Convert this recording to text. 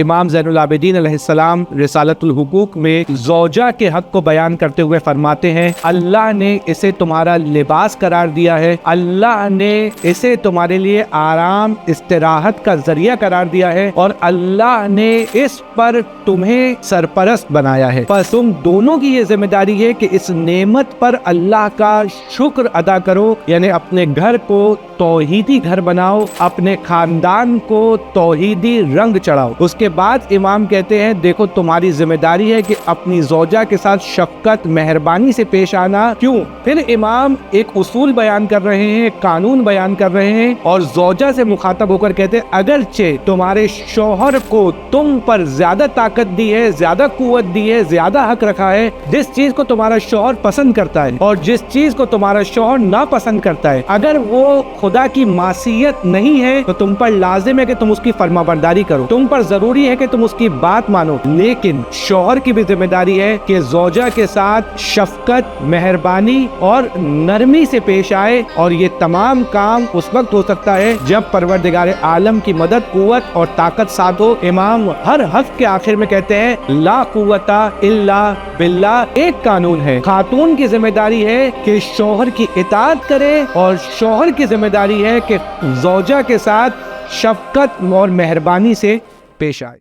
امام زین العابدین علیہ السلام رسالۃ الحقوق میں زوجہ کے حق کو بیان کرتے ہوئے فرماتے ہیں اللہ نے اسے تمہارا لباس قرار دیا ہے، اللہ نے اسے تمہارے لیے آرام استراحت کا ذریعہ قرار دیا ہے، اور اللہ نے اس پر تمہیں سرپرست بنایا ہے۔ پس تم دونوں کی یہ ذمہ داری ہے کہ اس نعمت پر اللہ کا شکر ادا کرو، یعنی اپنے گھر کو توحیدی گھر بناؤ، اپنے خاندان کو توحیدی رنگ چڑھاؤ۔ اس کے بعد امام کہتے ہیں دیکھو تمہاری ذمہ داری ہے کہ اپنی زوجہ کے ساتھ شفقت مہربانی سے پیش آنا۔ کیوں؟ پھر امام ایک اصول بیان کر رہے ہیں، ایک قانون بیان کر رہے ہیں، اور زوجہ سے مخاطب ہو کر کہتے ہیں اگرچہ تمہارے شوہر کو تم پر زیادہ طاقت دی ہے، زیادہ قوت دی ہے، زیادہ حق رکھا ہے، جس چیز کو تمہارا شوہر پسند کرتا ہے اور جس چیز کو تمہارا شوہر ناپسند کرتا ہے، اگر وہ خدا کی معصیت نہیں ہے تو تم پر لازم ہے کہ تم اس کی فرما برداری کرو، تم پر ضروری ہے کہ تم اس کی بات مانو۔ لیکن شوہر کی بھی ذمہ داری ہے کہ زوجہ کے ساتھ شفقت، مہربانی اور نرمی سے پیش آئے، اور یہ تمام کام اس وقت ہو سکتا ہے جب پروردگار عالم کی مدد، قوت اور طاقت ساتھ ہو۔ امام ہر حرف کے آخر میں کہتے ہیں لا قوت الا باللہ۔ ایک قانون ہے، خاتون کی ذمہ داری ہے کہ شوہر کی اطاعت کرے، اور شوہر کی ذمہ داری ہے کہ زوجہ کے ساتھ شفقت اور مہربانی سے پیش آئے۔